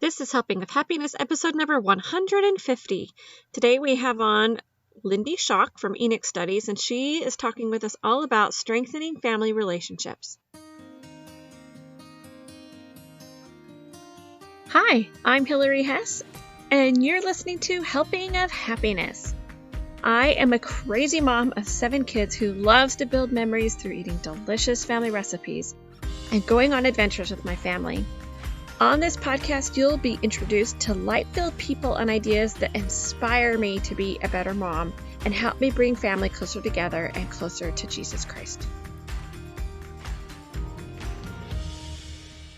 This is Helping with Happiness, episode number 150. Today we have on Lindy Schock from Enoch Studies, and she is talking with us all about strengthening family relationships. Hi, I'm Hillary Hess, and you're listening to Helping of Happiness. I am a crazy mom of 7 kids who loves to build memories through eating delicious family recipes and going on adventures with my family. On this podcast, you'll be introduced to light-filled people and ideas that inspire me to be a better mom and help me bring family closer together and closer to Jesus Christ.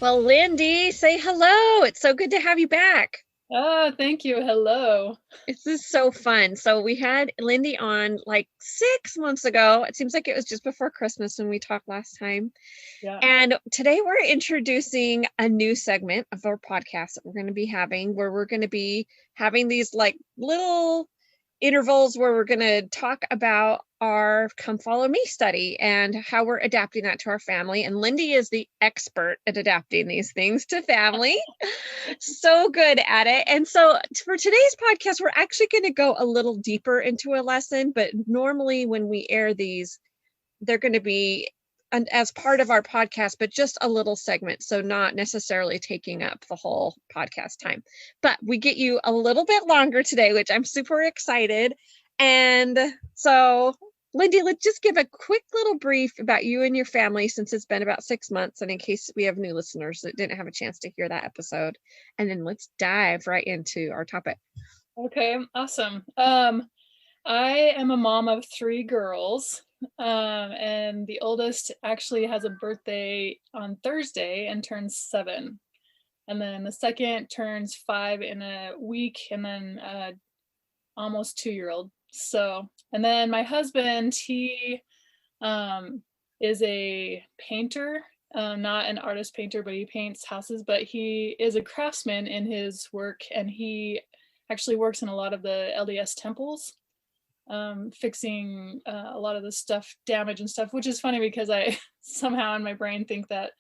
Well, Lindy, say hello. It's so good to have you back. Oh, thank you. Hello. This is so fun. So we had Lindy on like 6 months ago. It seems like it was just before Christmas when we talked last time. Yeah. And today we're introducing a new segment of our podcast that we're going to be having, where we're going to be having these like little intervals where we're going to talk about our Come Follow Me study and how we're adapting that to our family. And Lindy is the expert at adapting these things to family. So good at it. And so for today's podcast, we're actually going to go a little deeper into a lesson, but normally when we air these, they're going to be as part of our podcast, but just a little segment. So not necessarily taking up the whole podcast time, but we get you a little bit longer today, which I'm super excited. And so Lindy, let's just give a quick little brief about you and your family since it's been about 6 months. And in case we have new listeners that didn't have a chance to hear that episode, and then let's dive right into our topic. Okay, awesome. I am a mom of 3 girls. And the oldest actually has a birthday on Thursday and turns 7. And then the second turns 5 in a week, and then almost 2-year-old. So, and then my husband, he is a painter, not an artist painter, but he paints houses, but he is a craftsman in his work, and he actually works in a lot of the LDS temples. Fixing a lot of the stuff, damage and stuff, which is funny because I somehow in my brain think that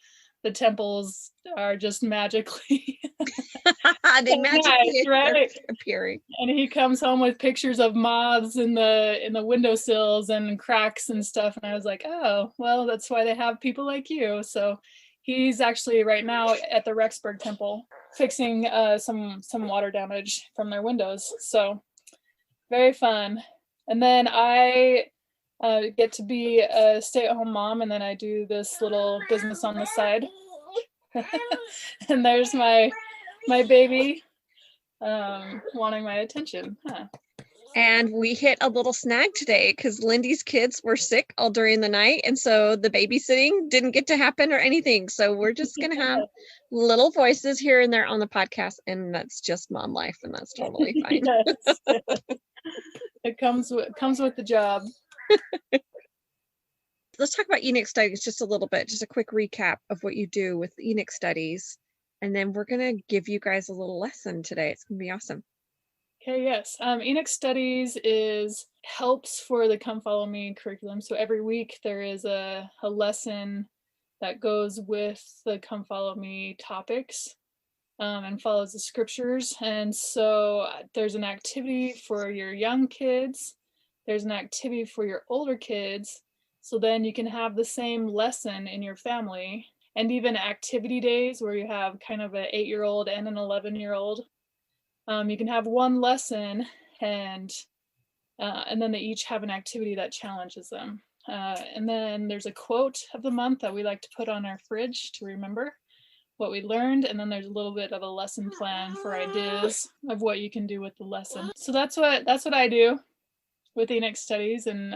the temples are just magically They magically right? appearing. And he comes home with pictures of moths in the windowsills and cracks and stuff, and I was like, oh, well, that's why they have people like you. So he's actually right now at the Rexburg Temple fixing some water damage from their windows. So very fun. And then I get to be a stay-at-home mom, and then I do this little business on the side. And there's my baby wanting my attention. And we hit a little snag today because Lindy's kids were sick all during the night, and so the babysitting didn't get to happen or anything. So we're just going to have little voices here and there on the podcast, and that's just mom life, and that's totally fine. Yes. It comes with the job. Let's talk about Enoch Studies just a little bit, just a quick recap of what you do with Enoch Studies. And then we're going to give you guys a little lesson today. It's going to be awesome. Okay, yes. Enoch Studies helps for the Come Follow Me curriculum. So every week there is a lesson that goes with the Come Follow Me topics. And follows the scriptures. And so there's an activity for your young kids. There's an activity for your older kids. So then you can have the same lesson in your family, and even activity days where you have kind of an 8-year-old and an 11-year-old. You can have one lesson, and then they each have an activity that challenges them. And then there's a quote of the month that we like to put on our fridge to remember what we learned, and then there's a little bit of a lesson plan for ideas of what you can do with the lesson. So that's what I do with Enoch Studies, and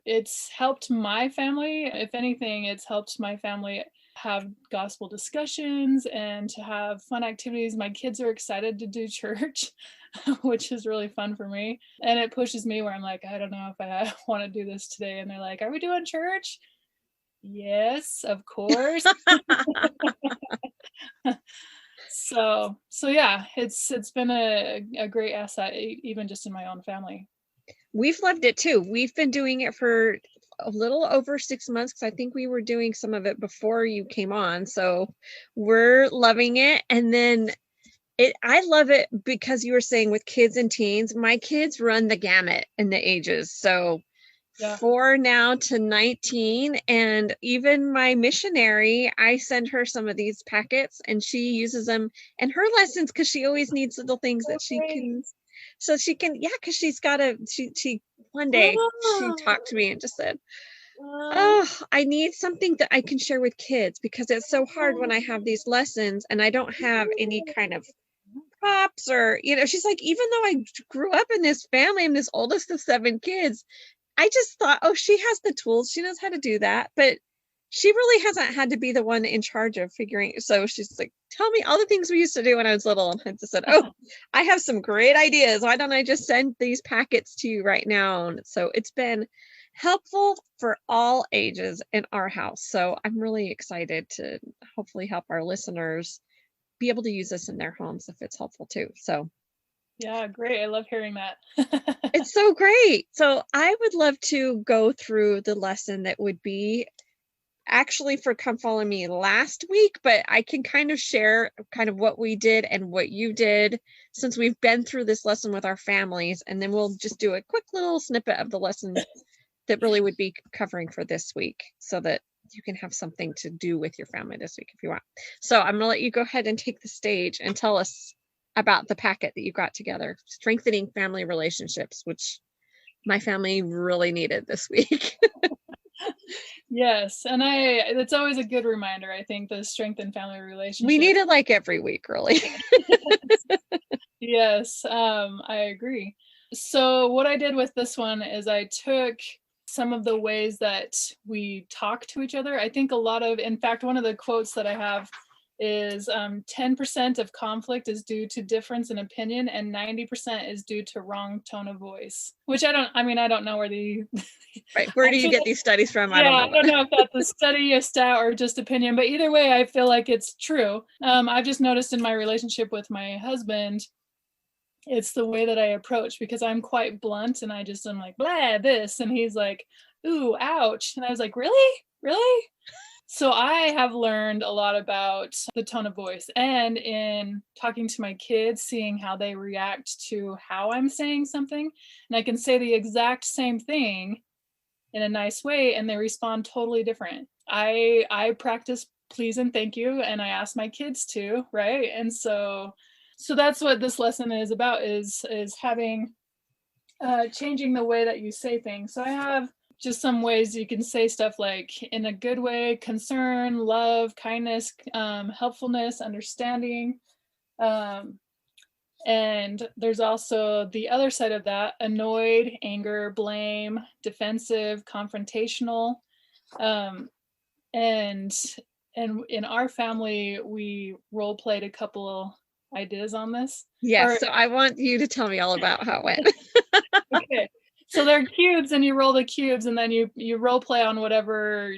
it's helped my family. If anything, it's helped my family have gospel discussions and to have fun activities. My kids are excited to do church, which is really fun for me, and it pushes me where I'm like, I don't know if I want to do this today, and they're like, are we doing church? Yes, of course. So yeah, it's been a great asset, even just in my own family. We've loved it too. We've been doing it for a little over 6 months because I think we were doing some of it before you came on. So we're loving it. And then I love it because you were saying with kids and teens, my kids run the gamut in the ages. So Yeah. 4 now to 19. And even my missionary, I send her some of these packets and she uses them in her lessons because she always needs little things that she Great. can, so she can, yeah, because she's got she, one day she talked to me and just said, oh, I need something that I can share with kids because it's so hard when I have these lessons and I don't have any kind of props or, she's like, even though I grew up in this family, I'm this oldest of 7 kids, I just thought, oh, she has the tools, she knows how to do that, but she really hasn't had to be the one in charge of figuring. So she's like, tell me all the things we used to do when I was little. And I just said, oh, I have some great ideas. Why don't I just send these packets to you right now? And so it's been helpful for all ages in our house. So I'm really excited to hopefully help our listeners be able to use this in their homes if it's helpful too. So Yeah, great. I love hearing that. it's so great. So I would love to go through the lesson that would be actually for Come Follow Me last week, but I can kind of share kind of what we did and what you did since we've been through this lesson with our families. And then we'll just do a quick little snippet of the lesson that really would be covering for this week so that you can have something to do with your family this week if you want. So I'm going to let you go ahead and take the stage and tell us about the packet that you got together, Strengthening Family Relationships, which my family really needed this week. Yes, and it's always a good reminder, I think, to strengthen family We relationships. need it like every week, really. Yes, I agree. So what I did with this one is I took some of the ways that we talk to each other. I think in fact, one of the quotes that I have is 10% of conflict is due to difference in opinion and 90% is due to wrong tone of voice, which I don't know where the Right. Where do you get these studies from? I don't know. I don't know if that's a study, a stat, or just opinion, but either way, I feel like it's true. I've just noticed in my relationship with my husband, it's the way that I approach because I'm quite blunt and I'm like, blah, this. And he's like, ooh, ouch. And I was like, really? Really? So I have learned a lot about the tone of voice and in talking to my kids, seeing how they react to how I'm saying something. And I can say the exact same thing in a nice way and they respond totally different. I practice please and thank you and I ask my kids to, right? And so that's what this lesson is about is having changing the way that you say things. So I have just some ways you can say stuff like in a good way, concern, love, kindness, helpfulness, understanding. And there's also the other side of that, annoyed, anger, blame, defensive, confrontational. And in our family, we role played a couple ideas on this. Yes. So I want you to tell me all about how it went. Okay. So they're cubes and you roll the cubes and then you role play on whatever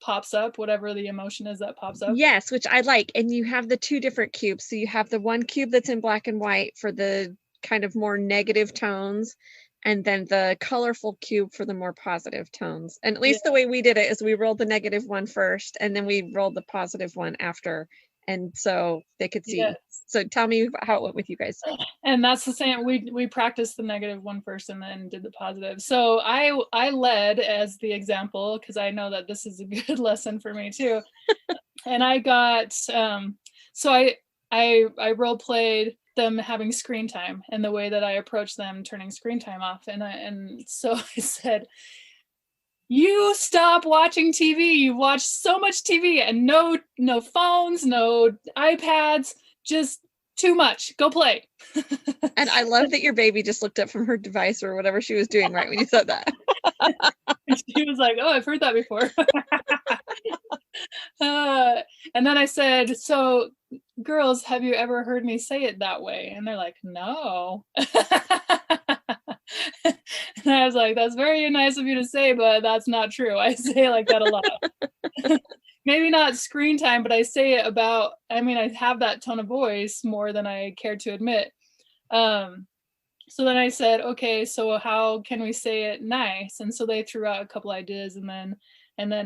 pops up, whatever the emotion is that pops up. Yes, which I like. And you have the 2 different cubes. So you have the one cube that's in black and white for the kind of more negative tones, and then the colorful cube for the more positive tones. And at least the way we did it is we rolled the negative one first, and then we rolled the positive one after. And so they could see. Yes. So tell me how it went with you guys. And that's the same. We practiced the negative one first and then did the positive. So I led as the example because I know that this is a good lesson for me too. And I got so I role played them having screen time and the way that I approached them turning screen time off. And so I said, you stop watching TV. You watch so much TV and no phones, no iPads, just too much. Go play. And I love that your baby just looked up from her device or whatever she was doing right when you said that. She was like, oh, I've heard that before. And then I said, so girls, have you ever heard me say it that way? And they're like, no. And I was like, that's very nice of you to say, but that's not true. I say like that a lot. Maybe not screen time, but I say it about, I have that tone of voice more than I care to admit. So then I said, okay, so how can we say it nice? And so they threw out a couple ideas and then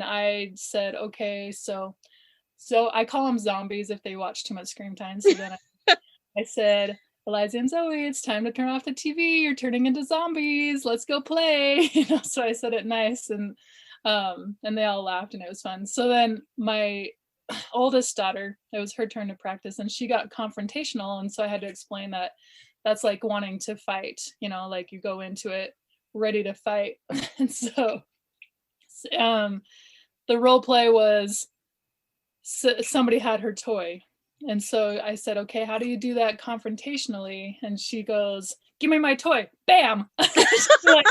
I said, okay, so I call them zombies if they watch too much screen time. So then I I said, Eliza and Zoe, it's time to turn off the TV. You're turning into zombies. Let's go play. So I said it nice, and they all laughed, and it was fun. So then my oldest daughter, it was her turn to practice, and she got confrontational, and so I had to explain that that's like wanting to fight, like you go into it ready to fight. And so the role play was somebody had her toy, and so I said, okay, how do you do that confrontationally? And she goes, give me my toy. Bam. Like,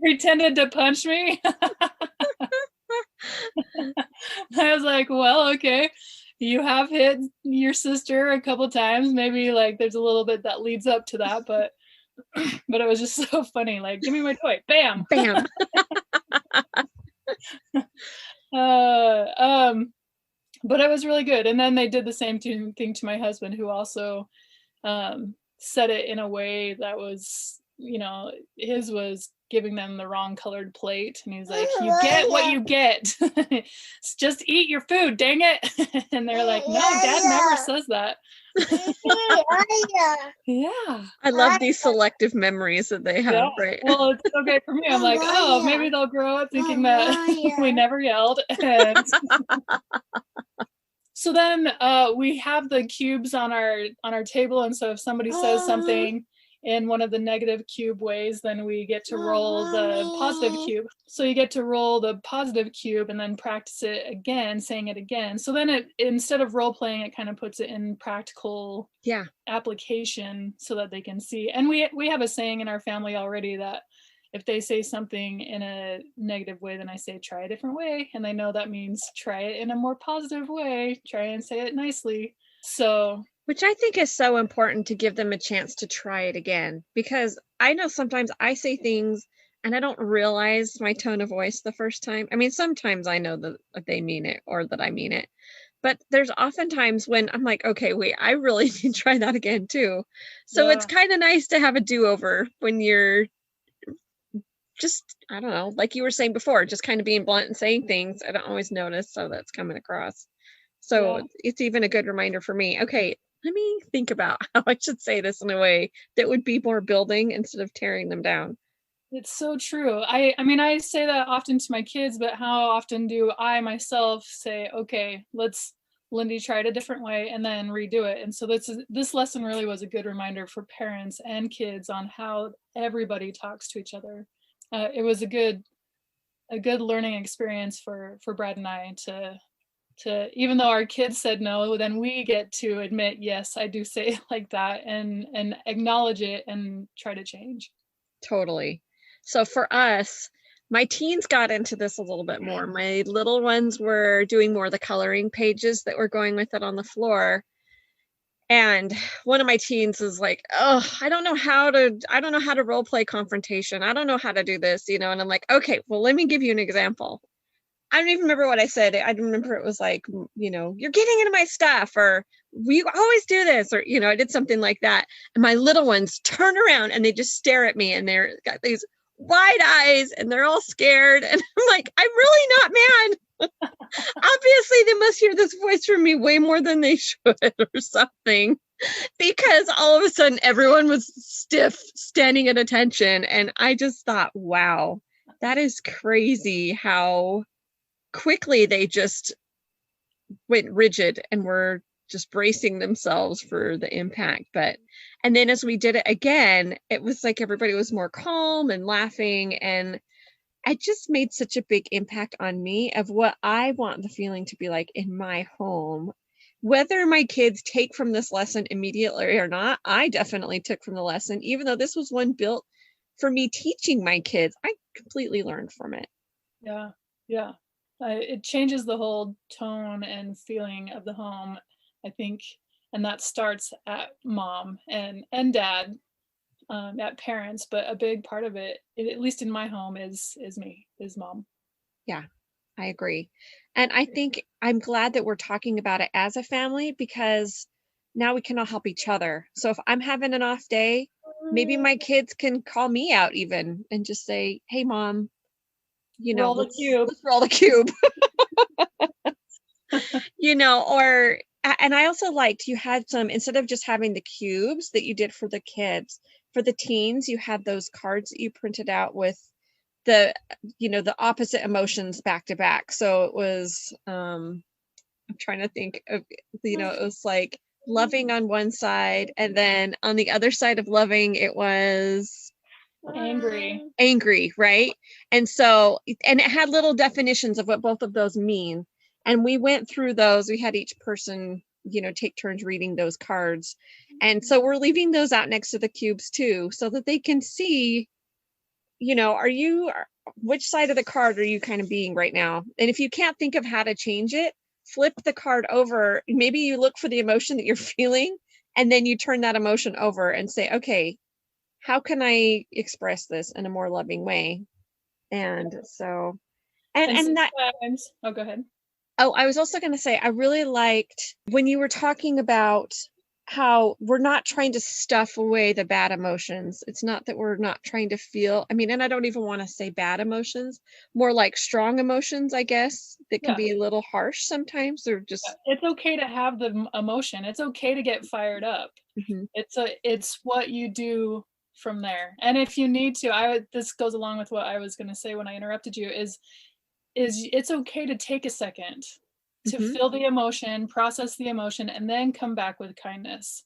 pretended to punch me. I was like, well, okay, you have hit your sister a couple times. Maybe like there's a little bit that leads up to that, but it was just so funny. Like, give me my toy. Bam. Bam. But it was really good. And then they did the same thing to my husband, who also said it in a way that was, his was giving them the wrong colored plate. And he's like, you get what you get. Just eat your food, dang it. And they're like, no, Dad never says that. Yeah. I love these selective memories that they have, right? Well, it's okay for me. I'm like, oh, maybe they'll grow up thinking that we never yelled. And so then we have the cubes on our table, and so if somebody says something in one of the negative cube ways, then we get to roll the positive cube. So you get to roll the positive cube and then practice it again, saying it again. So then it, instead of role playing, it kind of puts it in practical application so that they can see. And we have a saying in our family already that if they say something in a negative way, then I say, try a different way. And they know that means try it in a more positive way, try and say it nicely. So, which I think is so important, to give them a chance to try it again, because I know sometimes I say things and I don't realize my tone of voice the first time. I mean, sometimes I know that they mean it or that I mean it, but there's often times when I'm like, okay, wait, I really need to try that again too. So it's kind of nice to have a do-over when you're just, I don't know, like you were saying before, just kind of being blunt and saying things I don't always notice, so that's coming across. So it's even a good reminder for me. Okay, let me think about how I should say this in a way that would be more building instead of tearing them down. It's so true. I mean, I say that often to my kids, but how often do I myself say, okay, let's, Lindy, try it a different way and then redo it. And so this lesson really was a good reminder for parents and kids on how everybody talks to each other. It was a good learning experience for Brad and I to, even though our kids said no, then we get to admit, yes, I do say it like that, and acknowledge it and try to change. Totally. So for us, my teens got into this a little bit more. My little ones were doing more of the coloring pages that were going with it on the floor. And one of my teens is like, oh, I don't know how to role play confrontation. I don't know how to do this, And I'm like, okay, well, let me give you an example. I don't even remember what I said. I remember it was like, you're getting into my stuff, or we always do this, or, I did something like that. And my little ones turn around and they just stare at me, and they're got these wide eyes and they're all scared. And I'm like, I'm really not mad. Obviously they must hear this voice from me way more than they should or something, because all of a sudden everyone was stiff, standing at attention. And I just thought, wow, that is crazy how quickly they just went rigid and were just bracing themselves for the impact. And then as we did it again, it was like everybody was more calm and laughing, and it just made such a big impact on me of what I want the feeling to be like in my home. Whether my kids take from this lesson immediately or not, I definitely took from the lesson, even though this was one built for me teaching my kids. I completely learned from it. Yeah. It changes the whole tone and feeling of the home, I think, and that starts at mom and dad, at parents, but a big part of it, at least in my home, is mom. Yeah, I agree. And I think I'm glad that we're talking about it as a family, because now we can all help each other. So if I'm having an off day, maybe my kids can call me out even and just say, hey, Mom, roll the cube. Let's roll the cube. Or And I also liked you had some, instead of just having the cubes that you did for the kids, for the teens, you had those cards that you printed out with the, the opposite emotions back to back. So it was, I'm trying to think of, it was like loving on one side, and then on the other side of loving, it was angry, right? And so, and it had little definitions of what both of those mean. And we went through those. We had each person, take turns reading those cards. And so we're leaving those out next to the cubes too, so that they can see, which side of the card are you kind of being right now? And if you can't think of how to change it, flip the card over. Maybe you look for the emotion that you're feeling, and then you turn that emotion over and say, okay, how can I express this in a more loving way? And so, and that, oh, go ahead. oh, I was also going to say, I really liked when you were talking about how we're not trying to stuff away the bad emotions. It's not that we're not trying to feel, and I don't even want to say bad emotions, more like strong emotions, I guess, that can be a little harsh sometimes. They're just, it's okay to have the emotion. It's okay to get fired up. mm-hmm. It's what you do from there. And if you need to, this goes along with what I was going to say when I interrupted you, is it's okay to take a second to Mm-hmm. feel the emotion, process the emotion, and then come back with kindness.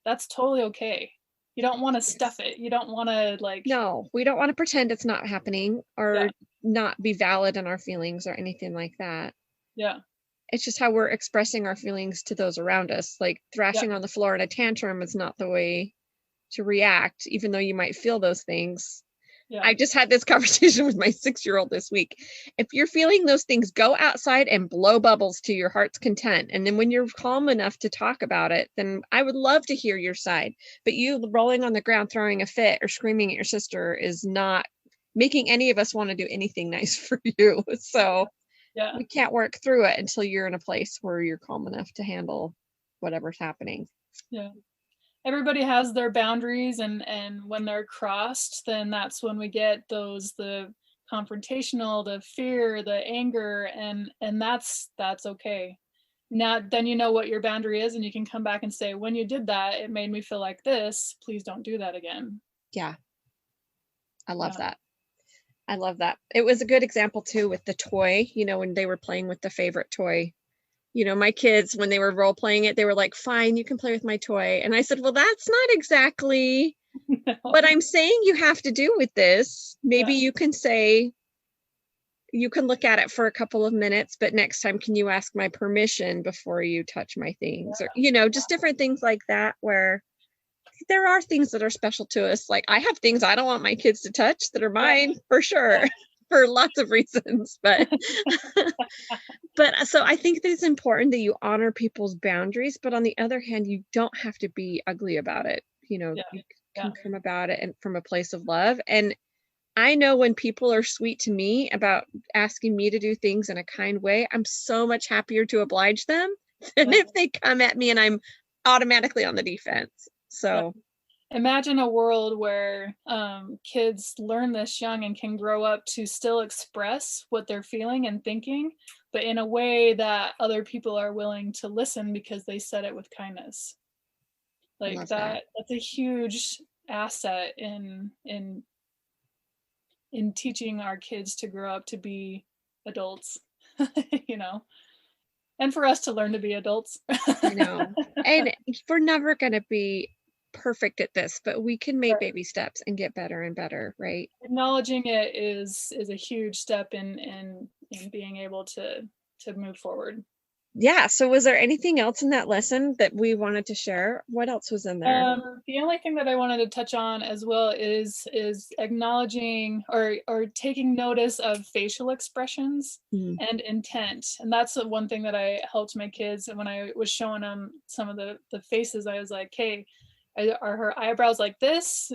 That's totally okay. You don't want to stuff it. You don't want to no, we don't want to pretend it's not happening or not be valid in our feelings or anything like that. Yeah. It's just how we're expressing our feelings to those around us. Like thrashing on the floor in a tantrum is not the way to react, even though you might feel those things. Yeah. I just had this conversation with my 6-year-old this week. If you're feeling those things, go outside and blow bubbles to your heart's content. And then when you're calm enough to talk about it, then I would love to hear your side. But you rolling on the ground, throwing a fit or screaming at your sister is not making any of us want to do anything nice for you. So we can't work through it until you're in a place where you're calm enough to handle whatever's happening. Yeah. Everybody has their boundaries, and when they're crossed, then that's when we get the confrontational, the fear, the anger, and that's okay. Now then you know what your boundary is, and you can come back and say, when you did that, it made me feel like this. Please don't do that again. Yeah. I love that. I love that. It was a good example too with the toy, when they were playing with the favorite toy. My kids, when they were role playing it, they were like, fine, you can play with my toy. And I said, well, that's not exactly what I'm saying you have to do with this. Maybe you can say, you can look at it for a couple of minutes, but next time, can you ask my permission before you touch my things? Or, just different things like that, where there are things that are special to us. Like I have things I don't want my kids to touch that are mine for sure. For lots of reasons, but so I think that it's important that you honor people's boundaries, but on the other hand, you don't have to be ugly about it. You can come about it and from a place of love. And I know when people are sweet to me about asking me to do things in a kind way, I'm so much happier to oblige them than if they come at me and I'm automatically on the defense. So imagine a world where kids learn this young and can grow up to still express what they're feeling and thinking, but in a way that other people are willing to listen because they said it with kindness. Like that's a huge asset in teaching our kids to grow up to be adults, and for us to learn to be adults. I know. And we're never going to be perfect at this, but we can make baby steps and get better and better, right? Acknowledging it is a huge step in being able to move forward. Yeah. So was there anything else in that lesson that we wanted to share? What else was in there? The only thing that I wanted to touch on as well is acknowledging or taking notice of facial expressions and intent. And that's the one thing that I helped my kids. And when I was showing them some of the faces, I was like, hey, are her eyebrows like this,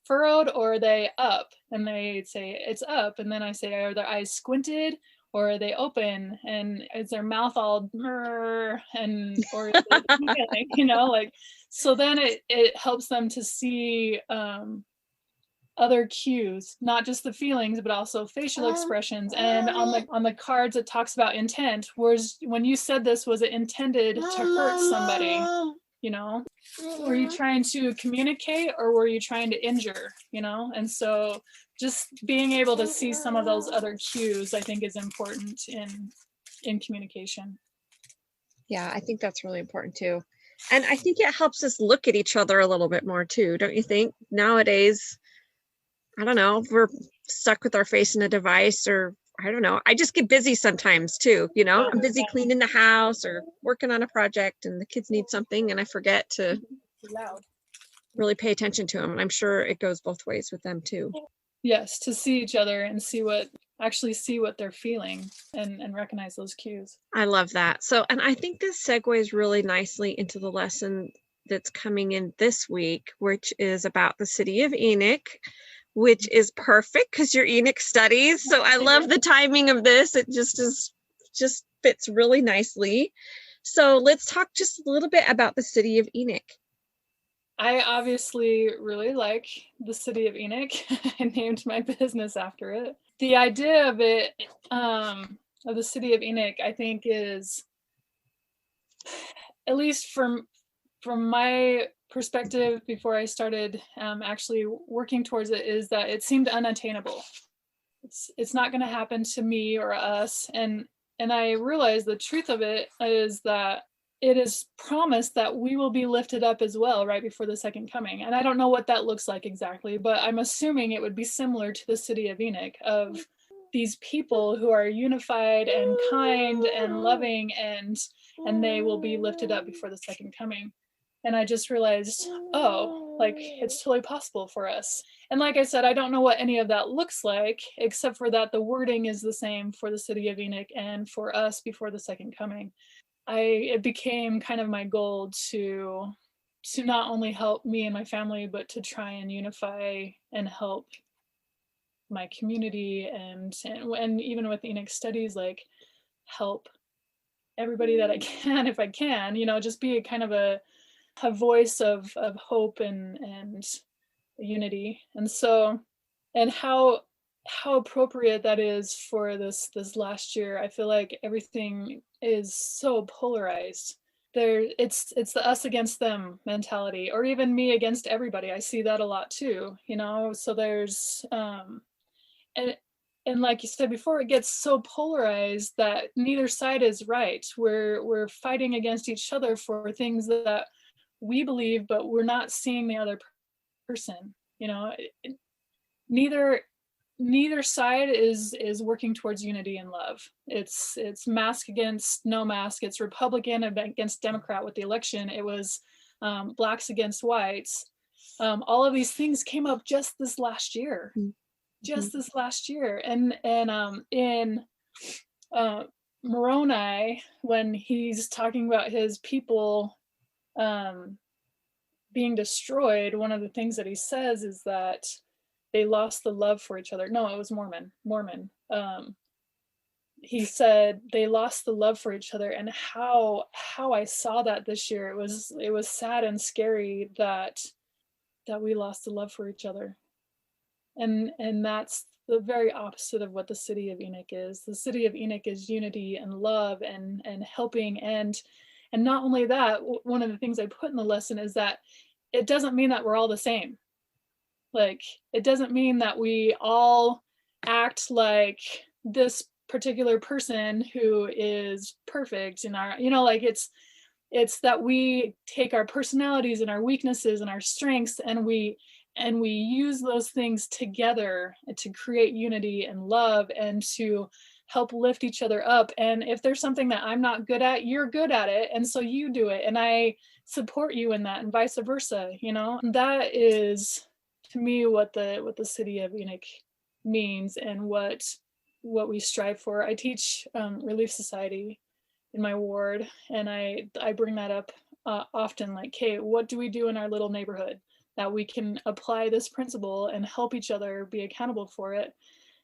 furrowed, or are they up? And they say it's up. And then I say, are their eyes squinted or are they open? And is their mouth all and or is it, so then it helps them to see other cues, not just the feelings, but also facial expressions. And on the cards, it talks about intent. Whereas when you said this, was it intended to hurt somebody? You know, were you trying to communicate, or were you trying to injure? You know, and so just being able to see some of those other cues, I think, is important in communication. Yeah, I think that's really important too. And I think it helps us look at each other a little bit more too, don't you think? Nowadays, I don't know, we're stuck with our face in a device, or I don't know. I just get busy sometimes too, you know? I'm busy cleaning the house or working on a project, and the kids need something, and I forget to really pay attention to them. And I'm sure it goes both ways with them too. Yes, to see each other and see what they're feeling, and recognize those cues. I love that. So, and I think this segues really nicely into the lesson that's coming in this week, which is about the city of Enoch, which is perfect because you're Enoch studies. So I love the timing of this. It just fits really nicely. So let's talk just a little bit about the city of Enoch. I obviously really like the city of Enoch. I named my business after it. The idea of it, of the city of Enoch, I think is, at least from my perspective before I started actually working towards it, is that it seemed unattainable. It's not going to happen to me or us, and I realized the truth of it is that it is promised that we will be lifted up as well right before the second coming. And I don't know what that looks like exactly, but I'm assuming it would be similar to the city of Enoch, of these people who are unified and kind and loving, and they will be lifted up before the second coming. And I just realized, oh, like, it's totally possible for us. And like I said, I don't know what any of that looks like, except for that the wording is the same for the city of Enoch and for us before the second coming. It became kind of my goal to not only help me and my family, but to try and unify and help my community, and even with Enoch studies, like, help everybody that I can, if I can, you know, just be a kind of a voice of hope and unity. And so, and how appropriate that is for this last year. I feel like everything is so polarized. It's the us against them mentality, or even me against everybody. I see that a lot too, you know. So there's and like you said before, it gets so polarized that neither side is right. We're fighting against each other for things that we believe, but we're not seeing the other person. You know, neither side is working towards unity and love. It's mask against no mask. It's Republican against Democrat with the election. It was blacks against whites. All of these things came up just this last year. And in Moroni, when he's talking about his people being destroyed, one of the things that he says is that they lost the love for each other. No, it was Mormon. He said they lost the love for each other, and how I saw that this year, it was sad and scary that we lost the love for each other. And that's the very opposite of what the city of Enoch is. The city of Enoch is unity and love and helping, and not only that, one of the things I put in the lesson is that it doesn't mean that we're all the same. Like, it doesn't mean that we all act like this particular person who is perfect in our, you know, like, it's that we take our personalities and our weaknesses and our strengths, and we use those things together to create unity and love, and to help lift each other up. And if there's something that I'm not good at, you're good at it, and so you do it, and I support you in that, and vice versa. You know, that is, to me, what the city of Enoch means, and what we strive for. I teach Relief Society in my ward, and I bring that up often, like, hey, what do we do in our little neighborhood that we can apply this principle and help each other be accountable for it?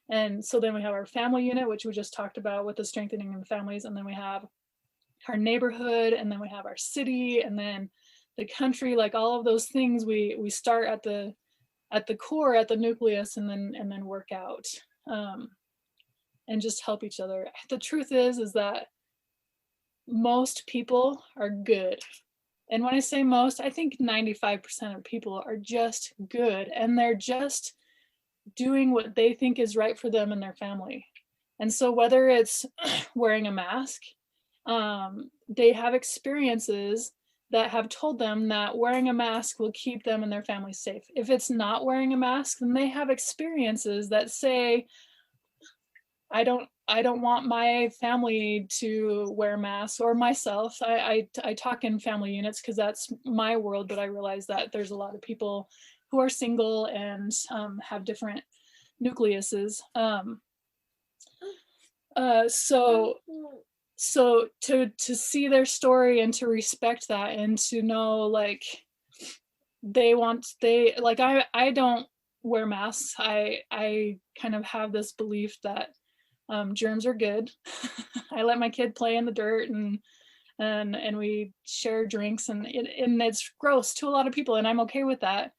And so then we have our family unit, which we just talked about with the strengthening of families, and then we have our neighborhood, and then we have our city, and then the country. Like, all of those things, we start at the at the core, at the nucleus, and then work out, and just help each other. The truth is that most people are good. And when I say most, I think 95% of people are just good, and they're just doing what they think is right for them and their family. And so whether it's wearing a mask, they have experiences that have told them that wearing a mask will keep them and their family safe. If it's not wearing a mask, then they have experiences that say, I don't want my family to wear masks, or myself. I talk in family units because that's my world, but I realize that there's a lot of people who are single and have different nucleuses. So to see their story and to respect that, and to know like I don't wear masks. I kind of have this belief that germs are good. I let my kid play in the dirt, and we share drinks, and it's gross to a lot of people, and I'm okay with that.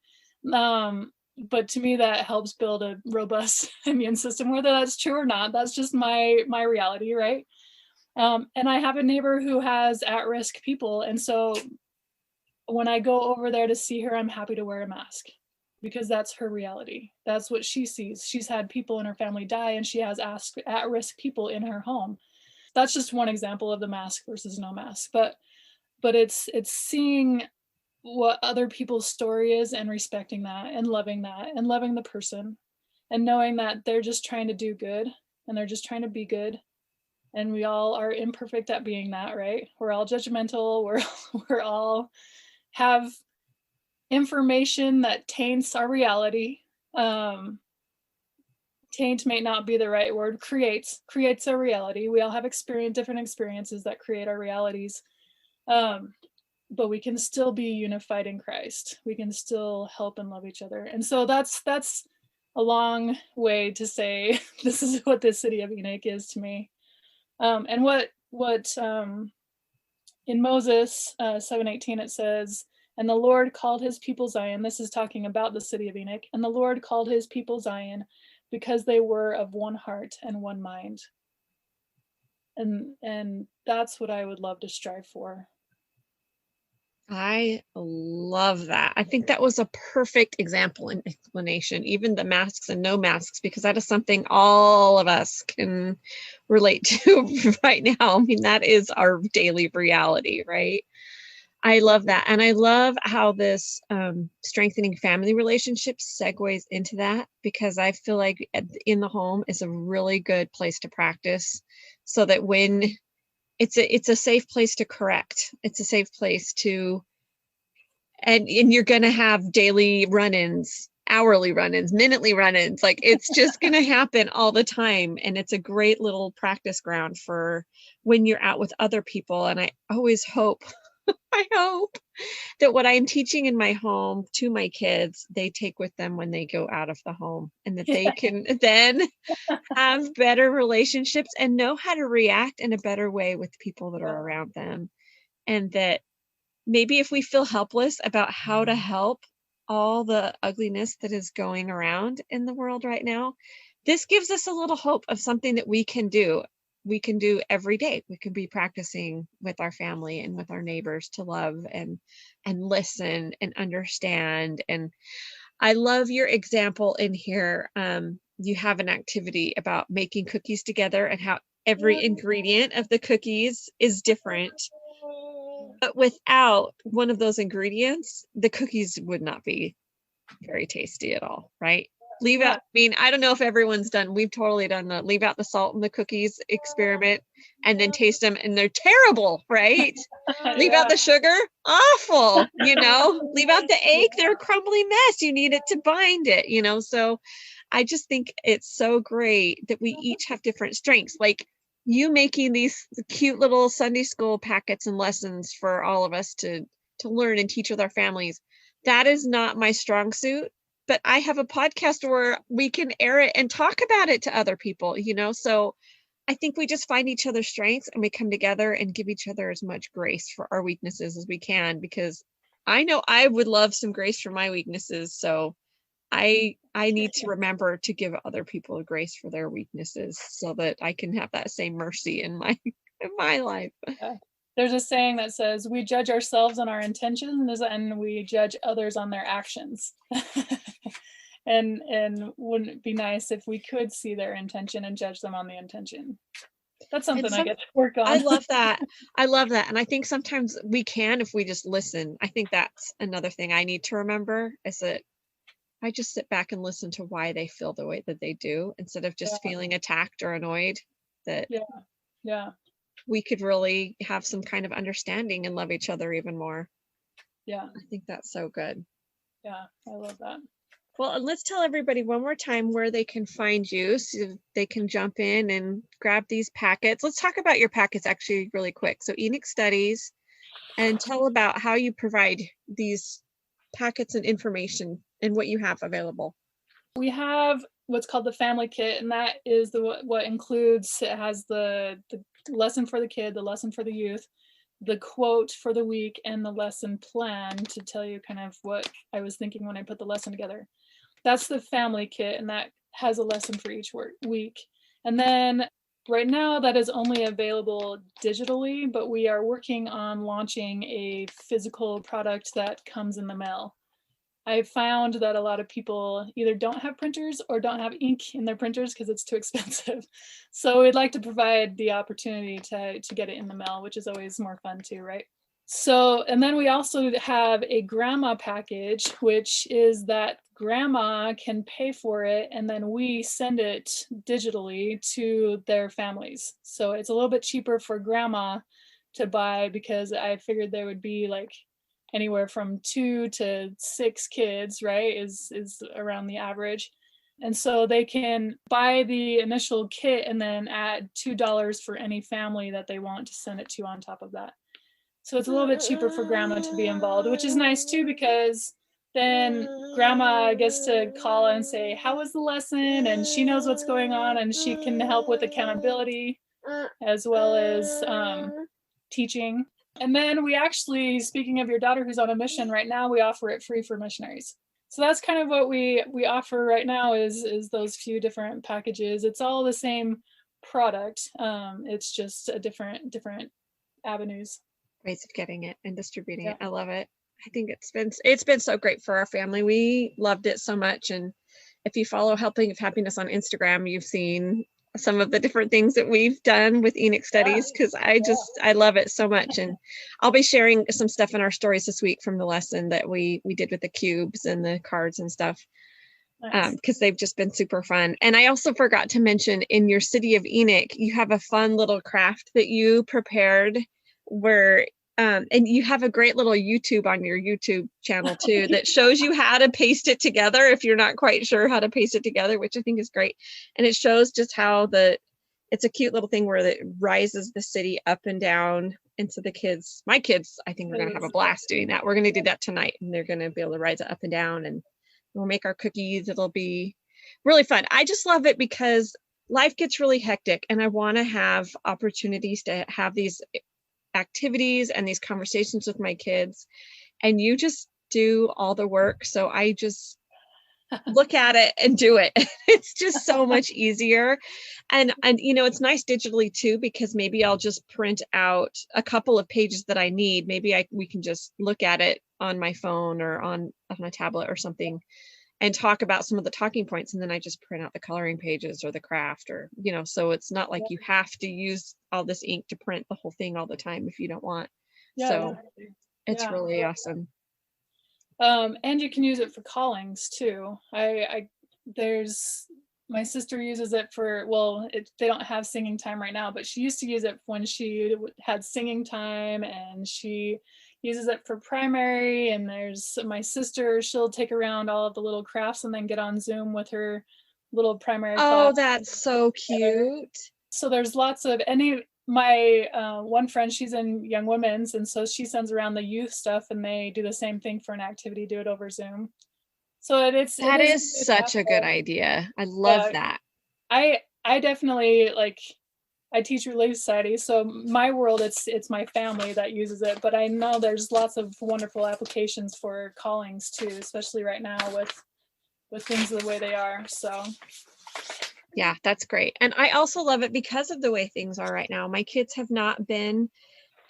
But to me, that helps build a robust immune system, whether that's true or not. That's just my reality, right? And I have a neighbor who has at-risk people, and so when I go over there to see her, I'm happy to wear a mask, because that's her reality. That's what she sees. She's had people in her family die, and she has at-risk people in her home. That's just one example of the mask versus no mask. But it's seeing what other people's story is, and respecting that, and loving the person, and knowing that they're just trying to do good, and they're just trying to be good. And we all are imperfect at being that, right? We're all judgmental. We're all have information that taints our reality. Taint may not be the right word. Creates our reality. We all have different experiences that create our realities. But we can still be unified in Christ. We can still help and love each other. And so that's a long way to say this is what the city of Enoch is to me. And what in Moses 7:18 it says, and the Lord called his people Zion. This is talking about the city of Enoch. And the Lord called his people Zion because they were of one heart and one mind. And that's what I would love to strive for. I love that. I think that was a perfect example and explanation, even the masks and no masks, because that is something all of us can relate to right now. I mean, that is our daily reality, right? I love that. And I love how this strengthening family relationships segues into that, because I feel like in the home is a really good place to practice, so that when it's a safe place to correct. It's a safe place to, and you're going to have daily run-ins, hourly run-ins, minutely run-ins. Like it's just going to happen all the time. And it's a great little practice ground for when you're out with other people. And I always hope, I hope that what I'm teaching in my home to my kids, they take with them when they go out of the home, and that they can then have better relationships and know how to react in a better way with people that are around them. And that maybe if we feel helpless about how to help all the ugliness that is going around in the world right now, this gives us a little hope of something that we can do. We can do every day. We can be practicing with our family and with our neighbors to love and listen and understand. And I love your example in here. You have an activity about making cookies together, and how every ingredient of the cookies is different. But without one of those ingredients, the cookies would not be very tasty at all, right? Leave out, I mean, I don't know if everyone's done, we've totally done the leave out the salt in the cookies experiment and then taste them and they're terrible, right? Leave out the sugar, awful, leave out the egg, they're a crumbly mess. You need it to bind it, so I just think it's so great that we each have different strengths. Like you making these cute little Sunday school packets and lessons for all of us to learn and teach with our families. That is not my strong suit, but I have a podcast where we can air it and talk about it to other people, so I think we just find each other's strengths and we come together and give each other as much grace for our weaknesses as we can, because I know I would love some grace for my weaknesses. So I need to remember to give other people grace for their weaknesses so that I can have that same mercy in my in my life. Yeah. There's a saying that says we judge ourselves on our intentions and we judge others on their actions. And wouldn't it be nice if we could see their intention and judge them on the intention? That's And something I get to work on. I love that. I love that. And I think sometimes we can if we just listen. I think that's another thing I need to remember is that I just sit back and listen to why they feel the way that they do instead of just Yeah. feeling attacked or annoyed, that Yeah. we could really have some kind of understanding and love each other even more. Yeah. I think that's so good. Yeah. I love that. Well, and let's tell everybody one more time where they can find you so they can jump in and grab these packets. Let's talk about your packets actually really quick. So Enoch Studies, and tell about how you provide these packets and information and what you have available. We have what's called the family kit, and that is what includes, it has the lesson for the kid, the lesson for the youth, the quote for the week, and the lesson plan to tell you kind of what I was thinking when I put the lesson together. That's the family kit, and that has a lesson for each week. And then right now that is only available digitally, but we are working on launching a physical product that comes in the mail. I found that a lot of people either don't have printers or don't have ink in their printers because it's too expensive. So we'd like to provide the opportunity to get it in the mail, which is always more fun too, right? So, and then we also have a grandma package, which is that grandma can pay for it and then we send it digitally to their families. So it's a little bit cheaper for grandma to buy because I figured there would be like anywhere from 2 to 6 kids, right, is around the average. And so they can buy the initial kit and then add $2 for any family that they want to send it to on top of that. So it's a little bit cheaper for grandma to be involved, which is nice too, because then grandma gets to call and say, how was the lesson? And she knows what's going on and she can help with accountability as well as teaching. And then we actually, speaking of your daughter who's on a mission right now, we offer it free for missionaries. So that's kind of what we offer right now is those few different packages. It's all the same product. It's just a different avenues. Ways of getting it and distributing Yeah. it. I love it. I think it's been so great for our family. We loved it so much. And if you follow Helping of Happiness on Instagram, you've seen some of the different things that we've done with Enoch Studies, because I love it so much. And I'll be sharing some stuff in our stories this week from the lesson that we did with the cubes and the cards and stuff, because they've just been super fun. And I also forgot to mention, in your city of Enoch, you have a fun little craft that you prepared where and you have a great little YouTube on your YouTube channel too that shows you how to paste it together if you're not quite sure how to paste it together, which I think is great. And it shows just how it's a cute little thing where it rises the city up and down. And so my kids, I think we're going to have a blast doing that. We're going to do that tonight, and they're going to be able to rise it up and down, and we'll make our cookies. It'll be really fun. I just love it because life gets really hectic, and I want to have opportunities to have these activities and these conversations with my kids, and you just do all the work. So I just look at it and do it. It's just so much easier. And it's nice digitally too, because maybe I'll just print out a couple of pages that I need. Maybe we can just look at it on my phone or on a tablet or something and talk about some of the talking points, and then I just print out the coloring pages or the craft, or so it's not like you have to use all this ink to print the whole thing all the time if you don't want. So it's really awesome. And you can use it for callings too. There's my sister uses it for, they don't have singing time right now, but she used to use it when she had singing time, and she uses it for primary. And there's my sister, she'll take around all of the little crafts and then get on Zoom with her little primary class. Oh, that's so cute. So there's lots of, my one friend, she's in Young Women's, and so she sends around the youth stuff, and they do the same thing for an activity, do it over Zoom. So that is such a good idea. I love that. I definitely I teach Relief Society, so my world, it's my family that uses it, but I know there's lots of wonderful applications for callings too, especially right now with with things the way they are. So yeah, that's great. And I also love it because of the way things are right now. My kids have not been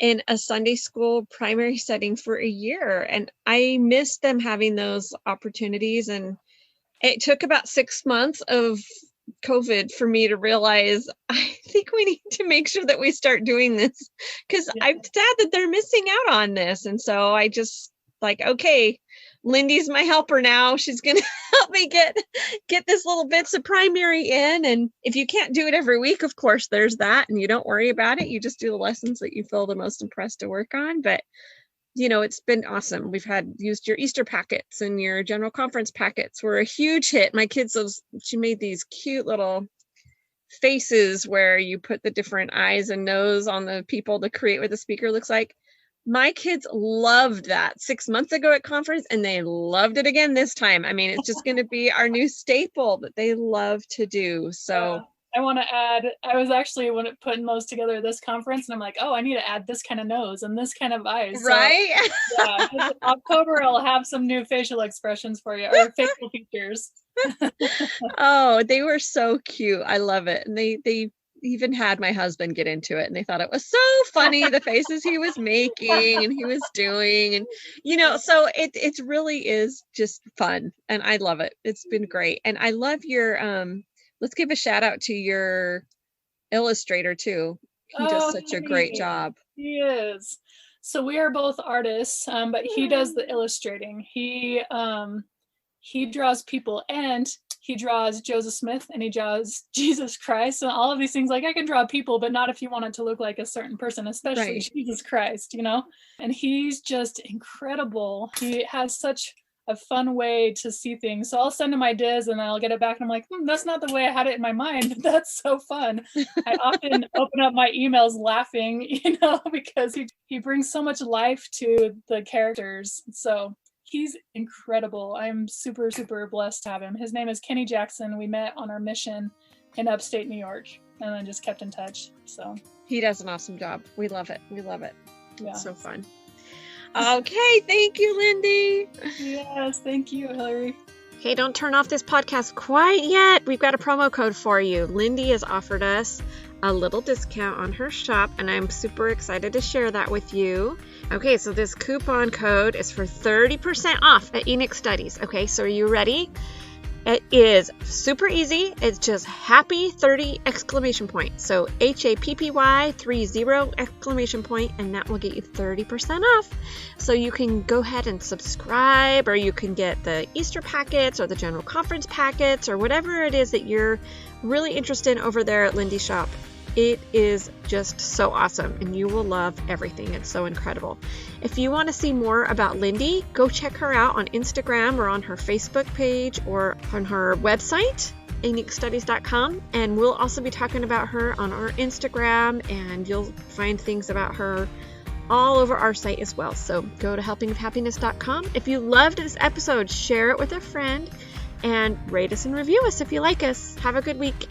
in a Sunday school primary setting for a year, and I miss them having those opportunities. And it took about 6 months of COVID for me to realize I think we need to make sure that we start doing this, because yeah. I'm sad that they're missing out on this. And so I just like, okay, Lindy's my helper now. She's going to help me get this little bits of primary in. And if you can't do it every week, of course, there's that. And you don't worry about it. You just do the lessons that you feel the most impressed to work on. But it's been awesome. We've used your Easter packets, and your general conference packets were a huge hit. My kids, she made these cute little faces where you put the different eyes and nose on the people to create what the speaker looks like. My kids loved that 6 months ago at conference, and they loved it again this time. I mean, it's just going to be our new staple that they love to do. So I want to add, I was actually putting those together at this conference, and I'm like, oh, I need to add this kind of nose and this kind of eyes. Right? So, yeah, in October, I'll have some new facial expressions for you, or facial features. Oh, they were so cute. I love it. And they even had my husband get into it, and they thought it was so funny, the faces he was making and he was doing. And, so it really is just fun, and I love it. It's been great. And I love your, let's give a shout out to your illustrator too. He does such a great job. He is. So we are both artists, but he does the illustrating. He draws people, and he draws Joseph Smith, and he draws Jesus Christ, and all of these things. Like, I can draw people, but not if you want it to look like a certain person, especially Jesus Christ, And he's just incredible. He has such a fun way to see things. So I'll send him ideas, and I'll get it back, and I'm like, that's not the way I had it in my mind. That's so fun. I often open up my emails laughing, because he brings so much life to the characters. So he's incredible. I'm super, super blessed to have him. His name is Kenny Jackson. We met on our mission in upstate New York, and then just kept in touch. So he does an awesome job. We love it. Yeah. It's so fun. Okay, thank you, Lindy. Yes, thank you, Hillary. Hey, don't turn off this podcast quite yet. We've got a promo code for you. Lindy has offered us a little discount on her shop, and I'm super excited to share that with you. Okay, so this coupon code is for 30% off at Enoch Studies. Okay, so are you ready? It is super easy. It's just happy 30 exclamation point. So HAPPY 30 exclamation point, and that will get you 30% off. So you can go ahead and subscribe, or you can get the Easter packets or the general conference packets, or whatever it is that you're really interested in over there at Lindy's shop. It is just so awesome, and you will love everything. It's so incredible. If you want to see more about Lindy, go check her out on Instagram, or on her Facebook page, or on her website, enochstudies.com. And we'll also be talking about her on our Instagram, and you'll find things about her all over our site as well. So go to helpingofhappiness.com. If you loved this episode, share it with a friend, and rate us and review us if you like us. Have a good week.